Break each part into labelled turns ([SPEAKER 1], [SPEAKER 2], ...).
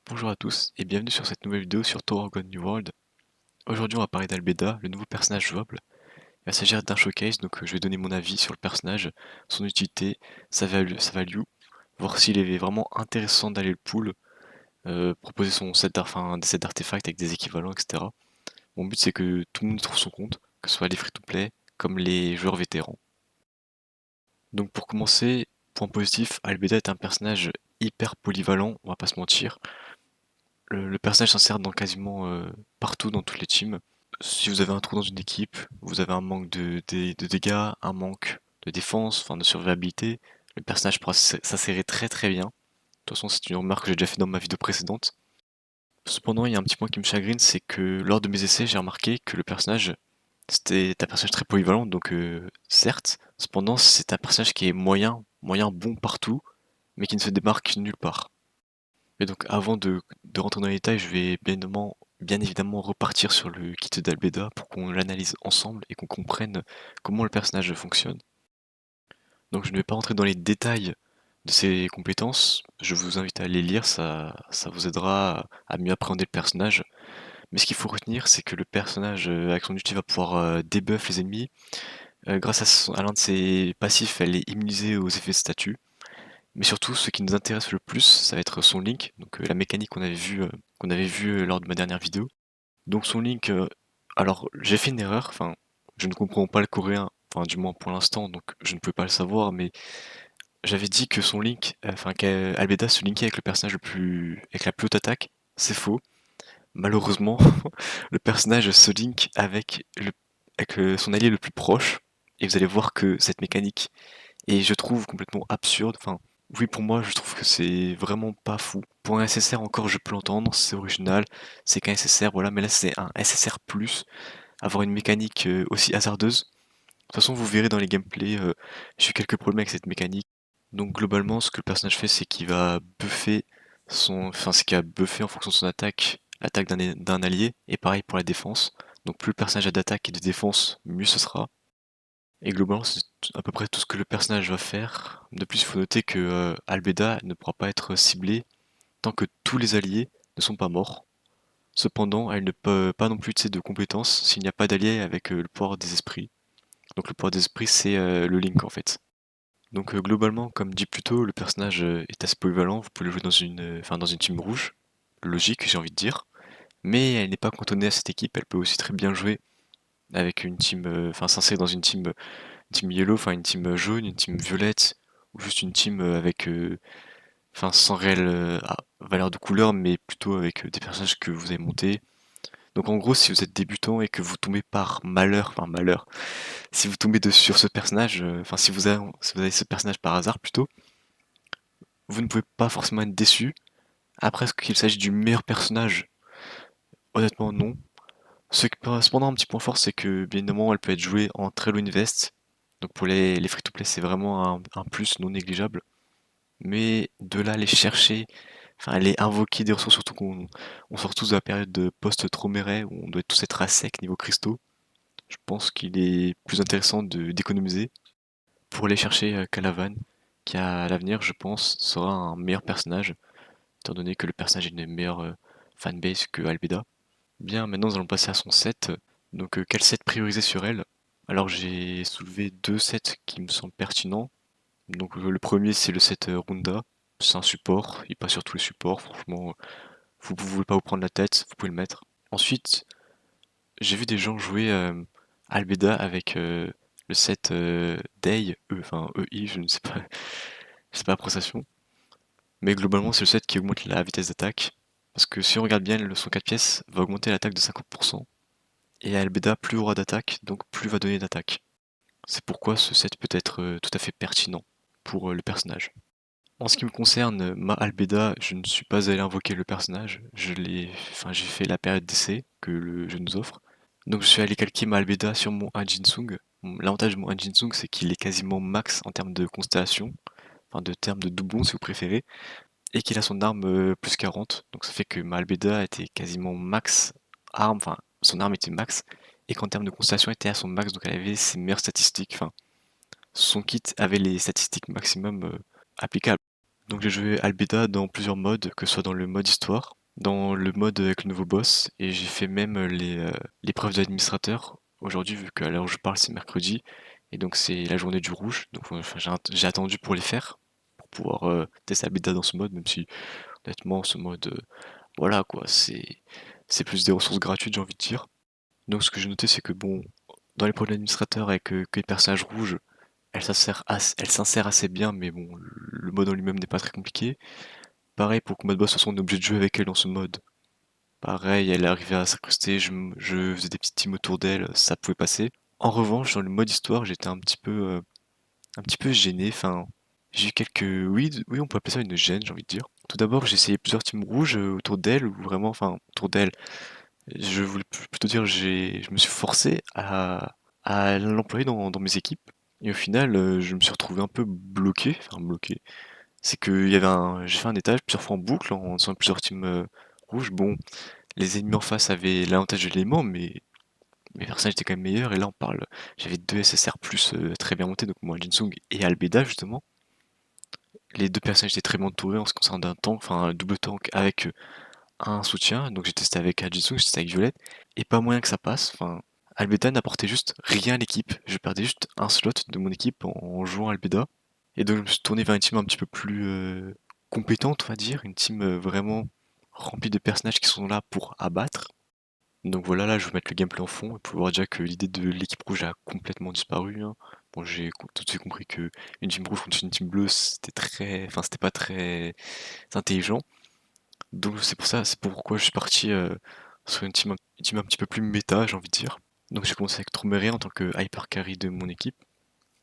[SPEAKER 1] Bonjour à tous et bienvenue sur cette nouvelle vidéo sur Tower of God New World. Aujourd'hui on va parler d'Albeda, le nouveau personnage jouable. Il va s'agir d'un showcase, donc je vais donner mon avis sur le personnage, son utilité, sa value, voir s'il est vraiment intéressant d'aller le pool, proposer son set des sets d'artefacts avec des équivalents, etc. Mon but c'est que tout le monde y trouve son compte, que ce soit les free-to-play comme les joueurs vétérans. Donc pour commencer, point positif, Albedo est un personnage hyper polyvalent, on va pas se mentir. Le personnage s'insère dans quasiment partout dans toutes les teams. Si vous avez un trou dans une équipe, vous avez un manque de dégâts, un manque de défense, enfin de survivabilité, le personnage pourra s'insérer très très bien. De toute façon, c'est une remarque que j'ai déjà fait dans ma vidéo précédente. Cependant, il y a un petit point qui me chagrine, c'est que lors de mes essais, j'ai remarqué que le personnage, c'était un personnage très polyvalent, donc certes, cependant, c'est un personnage qui est moyen bon partout, mais qui ne se démarque nulle part. Et donc avant de rentrer dans les détails, je vais bien évidemment repartir sur le kit d'Albeda pour qu'on l'analyse ensemble et qu'on comprenne comment le personnage fonctionne. Donc je ne vais pas rentrer dans les détails de ses compétences, je vous invite à les lire, ça vous aidera à mieux appréhender le personnage. Mais ce qu'il faut retenir, c'est que le personnage, avec son ulti, va pouvoir debuff les ennemis. Grâce à l'un de ses passifs, elle est immunisée aux effets de statut. Mais surtout, ce qui nous intéresse le plus, ça va être son link, donc la mécanique qu'on avait vu lors de ma dernière vidéo. Donc son link, alors j'ai fait une erreur, enfin, je ne comprends pas le coréen, enfin du moins pour l'instant, donc je ne peux pas le savoir, mais j'avais dit que son link, enfin qu'Albeda se linkait avec le personnage avec la plus haute attaque. C'est faux. Malheureusement, le personnage se link avec son allié le plus proche, et vous allez voir que cette mécanique et je trouve complètement absurde. Enfin, oui, pour moi, je trouve que c'est vraiment pas fou. Pour un SSR, encore, je peux l'entendre, c'est original, c'est qu'un SSR, voilà, mais là, c'est un SSR+, avoir une mécanique aussi hasardeuse. De toute façon, vous verrez dans les gameplays, j'ai eu quelques problèmes avec cette mécanique. Donc, globalement, ce que le personnage fait, c'est qu'il va buffer c'est qu'il va buffer en fonction de son attaque, l'attaque d'un allié, et pareil pour la défense. Donc, plus le personnage a d'attaque et de défense, mieux ce sera. Et globalement, c'est à peu près tout ce que le personnage va faire. De plus, il faut noter que Albeda ne pourra pas être ciblée tant que tous les alliés ne sont pas morts. Cependant, elle ne peut pas non plus utiliser de compétences s'il n'y a pas d'allié avec le pouvoir des esprits. Donc le pouvoir des esprits, c'est le Link en fait. Donc globalement, comme dit plus tôt, le personnage est assez polyvalent. Vous pouvez le jouer dans une team rouge, logique, j'ai envie de dire. Mais elle n'est pas cantonnée à cette équipe. Elle peut aussi très bien jouer avec une team, s'insérer dans une team yellow, enfin une team jaune, une team violette, ou juste une team sans réelle valeur de couleur, mais plutôt avec des personnages que vous avez montés. Donc en gros, si vous êtes débutant et que vous tombez par malheur, enfin malheur, si vous tombez sur ce personnage, si vous avez ce personnage par hasard plutôt, vous ne pouvez pas forcément être déçu. Après, est-ce qu'il s'agit du meilleur personnage? Honnêtement, non. Cependant, un petit point fort, c'est que bien évidemment, elle peut être jouée en très low invest. Donc pour les free-to-play, c'est vraiment un plus non négligeable. Mais de là, aller chercher, enfin aller invoquer des ressources, surtout qu'on sort tous de la période de post-Trauméret, où on doit tous être à sec niveau cristaux. Je pense qu'il est plus intéressant d'économiser pour aller chercher Calavan, qui à l'avenir, je pense, sera un meilleur personnage, étant donné que le personnage a une meilleure fanbase que Albedo. Bien, maintenant nous allons passer à son set. Donc quel set prioriser sur elle? Alors j'ai soulevé deux sets qui me semblent pertinents. Donc le premier c'est le set Runda. C'est un support, il passe sur tous les supports, franchement, vous ne voulez pas vous prendre la tête, vous pouvez le mettre. Ensuite, j'ai vu des gens jouer Albeda avec le set Day, EI, je ne sais pas la prononciation. Mais globalement c'est le set qui augmente la vitesse d'attaque. Parce que si on regarde bien, son 4 pièces va augmenter l'attaque de 50%. Et Albeda, plus aura d'attaque, donc plus va donner d'attaque. C'est pourquoi ce set peut être tout à fait pertinent pour le personnage. En ce qui me concerne, ma Albeda, je ne suis pas allé invoquer le personnage, j'ai fait la période d'essai que le jeu nous offre. Donc je suis allé calquer ma Albeda sur mon Hanjinsung. L'avantage de mon Hanjinsung, c'est qu'il est quasiment max en termes de constellation, enfin de termes de doublon si vous préférez, et qu'il a son arme plus 40. Donc ça fait que ma Albeda était quasiment max arme, enfin son arme était max, et qu'en termes de constellation elle était à son max, donc elle avait ses meilleures statistiques, enfin son kit avait les statistiques maximum applicables. Donc j'ai joué Albeda dans plusieurs modes, que ce soit dans le mode histoire, dans le mode avec le nouveau boss et j'ai fait même l'épreuve de l'administrateur. Aujourd'hui, vu qu'à l'heure où je parle, c'est mercredi et donc c'est la journée du rouge. Donc enfin, j'ai attendu pour les faire, pour pouvoir tester la bêta dans ce mode, même si honnêtement, ce mode, voilà quoi, c'est plus des ressources gratuites, j'ai envie de dire. Donc ce que j'ai noté, c'est que bon, dans les l'épreuve de l'administrateur avec que les personnages rouges, elle s'insère assez bien, mais bon, le mode en lui-même n'est pas très compliqué. Pareil pour le combat de boss, de toute façon, on est obligé de jouer avec elle dans ce mode. Pareil, elle arrivait à s'incruster, je faisais des petits teams autour d'elle, ça pouvait passer. En revanche, dans le mode histoire, j'étais un petit peu gêné. Enfin, j'ai eu quelques, oui, on peut appeler ça une gêne, j'ai envie de dire. Tout d'abord, j'ai essayé plusieurs teams rouges autour d'elle, ou vraiment, enfin, autour d'elle. Je voulais plutôt dire, je me suis forcé à l'employer dans mes équipes. Et au final, je me suis retrouvé un peu bloqué, enfin bloqué. C'est que j'ai fait un étage plusieurs fois en boucle en faisant plusieurs teams rouges. Bon, les ennemis en face avaient l'avantage de l'élément, mais mes personnages étaient quand même meilleurs. Et là, j'avais deux SSR plus très bien montés, donc moi, Jinsung et Albeda justement. Les deux personnages étaient très bien entourés en ce qui concerne un tank, enfin un double tank avec un soutien. Donc j'ai testé avec Jinsung, j'ai testé avec Violette, et pas moyen que ça passe. Enfin, Albeda n'apportait juste rien à l'équipe. Je perdais juste un slot de mon équipe en jouant Albeda. Et donc je me suis tourné vers une team un petit peu plus compétente, on va dire, une team vraiment remplie de personnages qui sont là pour abattre. Donc voilà, là je vais mettre le gameplay en fond, et pour voir déjà que l'idée de l'équipe rouge a complètement disparu, hein. Bon, j'ai tout de suite compris que une team rouge contre une team bleue, c'était pas très intelligent. Donc c'est pourquoi je suis parti sur une team un petit peu plus méta, j'ai envie de dire. Donc j'ai commencé avec Tromere en tant que hyper carry de mon équipe,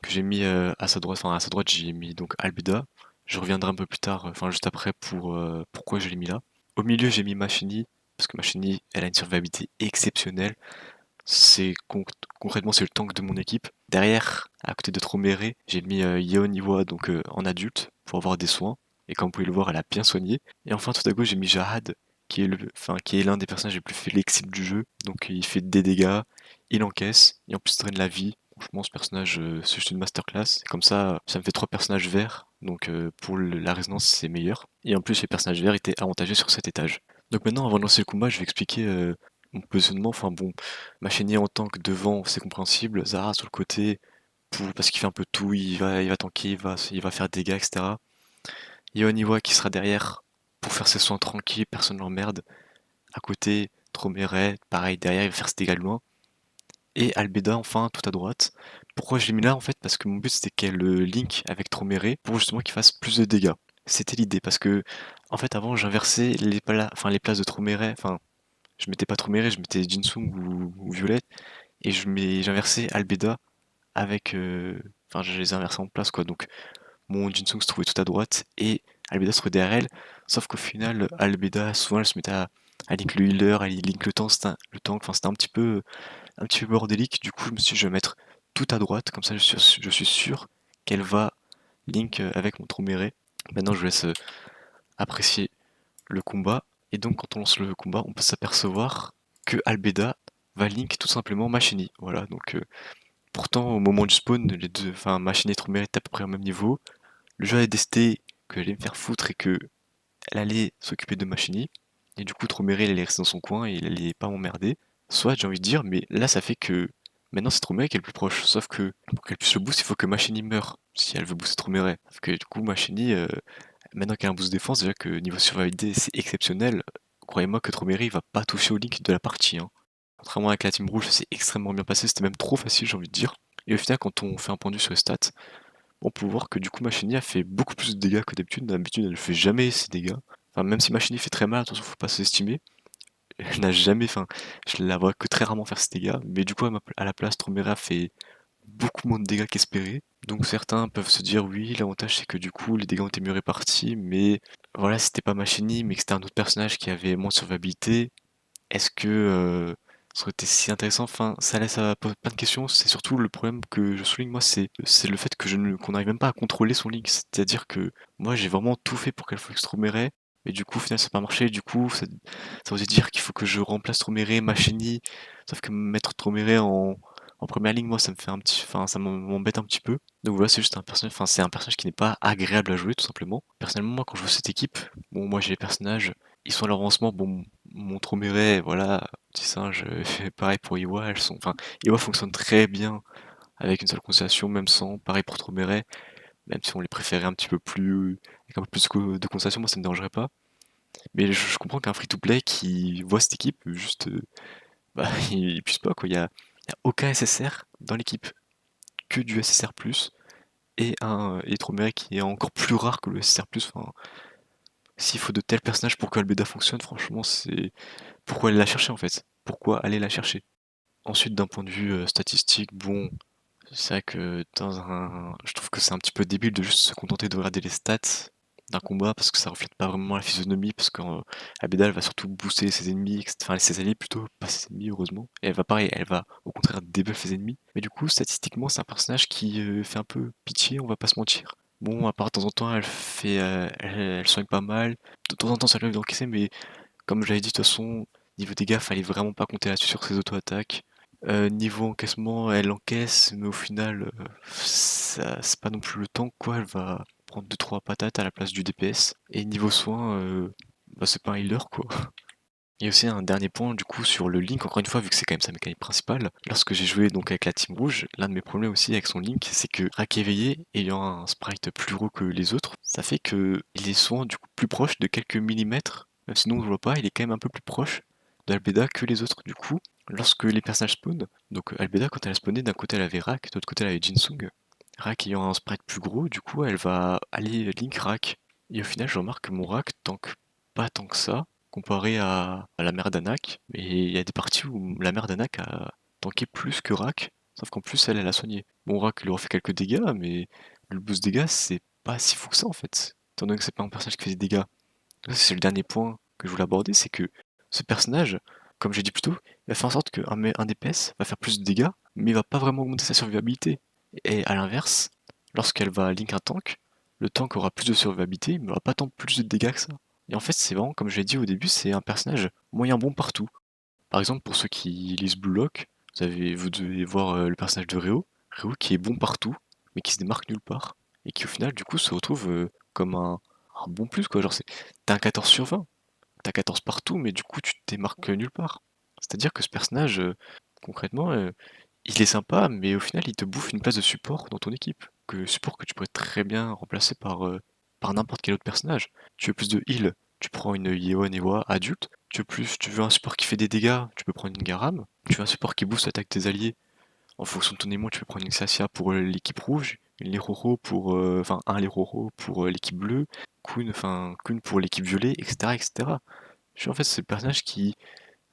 [SPEAKER 1] que j'ai mis à sa droite, enfin à sa droite j'ai mis donc Albeda. Je reviendrai un peu plus tard, enfin juste après pour pourquoi je l'ai mis là. Au milieu j'ai mis Machini, parce que Machini elle a une survivabilité exceptionnelle. Concrètement c'est le tank de mon équipe. Derrière, à côté de Tromere, j'ai mis Yeon Iwa donc en adulte pour avoir des soins. Et comme vous pouvez le voir, elle a bien soigné. Et enfin tout à gauche j'ai mis Jahad, qui est l'un des personnages les plus flexibles du jeu. Donc il fait des dégâts, il encaisse, et en plus il draine la vie. Franchement, ce personnage, c'est juste une masterclass. Et comme ça me fait trois personnages verts. Donc pour la résonance, c'est meilleur. Et en plus, les personnages verts étaient avantagés sur cet étage. Donc maintenant, avant de lancer le combat, je vais expliquer mon positionnement. Enfin bon, Machinier en tank devant, c'est compréhensible. Zara sur le côté, parce qu'il fait un peu tout. Il va tanker, il va faire des dégâts, etc. Ioniwa qui sera derrière pour faire ses soins tranquilles, personne ne l'emmerde. À côté, Tromeret, pareil, derrière, il va faire ses dégâts de loin. Et Albeda enfin tout à droite. Pourquoi je l'ai mis là en fait? Parce que mon but c'était qu'elle link avec Tromere pour justement qu'il fasse plus de dégâts. C'était l'idée parce que en fait avant j'inversais les places de Tromere, enfin je mettais pas Tromere, je mettais Jinsung ou Violette et j'inversais Albeda avec enfin je les inversais en place quoi. Donc mon Jinsung se trouvait tout à droite et Albeda se trouvait derrière elle. Sauf qu'au final Albeda souvent elle se mettait à link le healer, à link le tank, enfin c'était un petit peu bordélique. Du coup, je me suis dit, je vais mettre tout à droite, comme ça je suis sûr qu'elle va link avec mon Troméré. Maintenant, je vous laisse apprécier le combat. Et donc, quand on lance le combat, on peut s'apercevoir que Albeda va link tout simplement Machini. Voilà, donc pourtant, au moment du spawn, les deux, enfin, Machini et Troméré étaient à peu près au même niveau. Le jeu a décidé que j'allais me faire foutre et que elle allait s'occuper de Machini. Et du coup, Troméré, il allait rester dans son coin et il allait pas m'emmerder. Soit, j'ai envie de dire, mais là, ça fait que maintenant, c'est Troméré qui est le plus proche. Sauf que pour qu'elle puisse le boost, il faut que Machini meure. Si elle veut booster Troméré. Parce que du coup, Machini, maintenant qu'elle a un boost défense, déjà que niveau survivabilité, c'est exceptionnel. Croyez-moi que Troméré, il va pas toucher au link de la partie, hein. Contrairement avec la team rouge, c'est extrêmement bien passé. C'était même trop facile, j'ai envie de dire. Et au final, quand on fait un point de vue sur les stats, on peut voir que du coup Machini a fait beaucoup plus de dégâts que d'habitude. D'habitude, elle ne fait jamais ces dégâts. Enfin, même si Machini fait très mal, attention, faut pas s'estimer. Elle n'a jamais, enfin, je la vois que très rarement faire ces dégâts. Mais du coup, à la place, Tromera fait beaucoup moins de dégâts qu'espéré. Donc certains peuvent se dire oui, l'avantage c'est que du coup les dégâts ont été mieux répartis, mais voilà, c'était pas Machini, mais que c'était un autre personnage qui avait moins de survivabilité. Est-ce que ça aurait été si intéressant? Enfin, ça laisse à poser plein de questions. C'est surtout le problème que je souligne moi, c'est le fait que qu'on n'arrive même pas à contrôler son link. C'est-à-dire que moi j'ai vraiment tout fait pour qu'elle fasse Tromere, mais du coup au final ça n'a pas marché. Du coup ça veut dire qu'il faut que je remplace Tromere, Machini. Sauf que mettre Tromere en première ligne, moi ça me fait un petit, enfin ça m'embête un petit peu. Donc voilà, c'est juste un personnage, enfin c'est un personnage qui n'est pas agréable à jouer tout simplement. Personnellement moi quand je joue cette équipe, bon moi j'ai les personnages. ils sont à l'avancement, bon, Montromeret, voilà, petit singe, pareil pour Iwa, enfin, Iwa fonctionne très bien avec une seule conciliation, même sans, pareil pour Tromeret, même si on les préférait un petit peu plus, avec un peu plus de conciliation, moi ça me dérangerait pas. Mais je comprends qu'un free-to-play qui voit cette équipe, juste, bah, il puisse pas, quoi. Il y a aucun SSR dans l'équipe, que du SSR+, et Tromeret qui est encore plus rare que le SSR+, enfin, s'il faut de tels personnages pour que Albeda fonctionne, franchement, c'est pourquoi aller la chercher en fait? Pourquoi aller la chercher? Ensuite, d'un point de vue statistique, bon, c'est vrai que je trouve que c'est un petit peu débile de juste se contenter de regarder les stats d'un combat parce que ça reflète pas vraiment la physionomie parce que Albeda elle va surtout booster ses ennemis, enfin ses alliés plutôt, pas ses ennemis heureusement. Et elle va pareil, elle va au contraire débuff ses ennemis. Mais du coup, statistiquement, c'est un personnage qui fait un peu pitié, on va pas se mentir. Bon, à part de temps en temps, elle soigne pas mal. De temps en temps, ça lui arrive d'encaisser, mais comme je l'avais dit, de toute façon, niveau dégâts, fallait vraiment pas compter là-dessus sur ses auto-attaques. Niveau encaissement, elle encaisse, mais au final, c'est pas non plus le temps, quoi. Elle va prendre deux trois patates à la place du DPS. Et niveau soin, bah, c'est pas un healer, quoi. Il y a aussi un dernier point, du coup, sur le Link, encore une fois, vu que c'est quand même sa mécanique principale. Lorsque j'ai joué donc avec la Team Rouge, l'un de mes problèmes aussi avec son Link, c'est que Rak éveillé, ayant un sprite plus gros que les autres, ça fait que il est souvent du coup plus proche de quelques millimètres, même sinon on ne voit pas, il est quand même un peu plus proche de Albeda que les autres. Du coup, lorsque les personnages spawnent, donc Albeda quand elle a spawné, d'un côté elle avait Rak, de l'autre côté elle avait Jinsung. Rak ayant un sprite plus gros, du coup elle va aller Link Rak. Et au final, je remarque que mon Rak tank pas tant que ça, comparé à la mère d'Anak. Mais il y a des parties où la mère d'Anak a tanké plus que Rak, sauf qu'en plus elle a soigné. Bon, Rak lui refait quelques dégâts, mais le boost dégâts c'est pas si fou que ça en fait, étant donné que c'est pas un personnage qui fait des dégâts. Ça, c'est le dernier point que je voulais aborder, c'est que ce personnage, comme j'ai dit plus tôt, il va faire en sorte qu'un DPS va faire plus de dégâts, mais il va pas vraiment augmenter sa survivabilité. Et à l'inverse, lorsqu'elle va link un tank, le tank aura plus de survivabilité, mais il aura pas tant plus de dégâts que ça. Et en fait, c'est vraiment, comme je l'ai dit au début, c'est un personnage moyen bon partout. Par exemple, pour ceux qui lisent Blue Lock, vous devez voir le personnage de Reo. Reo qui est bon partout, mais qui se démarque nulle part. Et qui au final, du coup, se retrouve comme un bon plus, quoi. Genre, t'as un 14 sur 20. T'as 14 partout, mais du coup, tu te démarques nulle part. C'est-à-dire que ce personnage, concrètement, il est sympa, mais au final, il te bouffe une place de support dans ton équipe. Support que tu pourrais très bien remplacer par n'importe quel autre personnage. Tu veux plus de heal, tu prends une Yeon Ewa adulte. Tu veux un support qui fait des dégâts, tu peux prendre une Garam. Tu veux un support qui booste l'attaque des alliés. En fonction de ton émoi, tu peux prendre une Xacia pour l'équipe rouge, une Leroro pour, enfin un Leroro pour l'équipe bleue, Kun pour l'équipe violet, etc., etc. En fait, c'est le personnage qui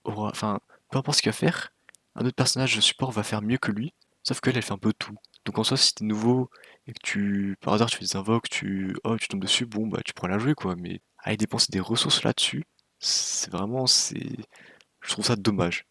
[SPEAKER 1] aura, enfin, peu importe ce qu'il va faire, un autre personnage de support va faire mieux que lui, sauf qu'elle, elle fait un peu tout. Donc en soi, si t'es nouveau et que par hasard, tu fais des invoques, tu tombes dessus, bon, bah, tu pourras la jouer, quoi. Mais aller dépenser des ressources là-dessus, je trouve ça dommage.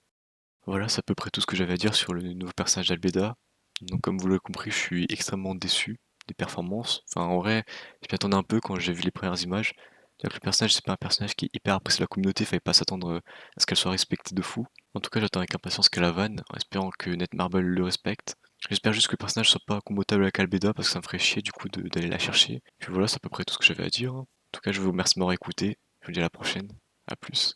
[SPEAKER 1] Voilà, c'est à peu près tout ce que j'avais à dire sur le nouveau personnage d'Albeda. Donc comme vous l'avez compris, je suis extrêmement déçu des performances. Enfin, en vrai, je m'y attendais un peu quand j'ai vu les premières images. C'est-à-dire que le personnage, c'est pas un personnage qui est hyper apprécié de la communauté, fallait pas s'attendre à ce qu'elle soit respectée de fou. En tout cas, j'attends avec impatience Calavan, en espérant que Netmarble le respecte. J'espère juste que le personnage soit pas combotable avec Albeda, parce que ça me ferait chier du coup d'aller la chercher. Puis voilà, c'est à peu près tout ce que j'avais à dire, hein. En tout cas, je vous remercie de m'avoir écouté. Je vous dis à la prochaine. À plus.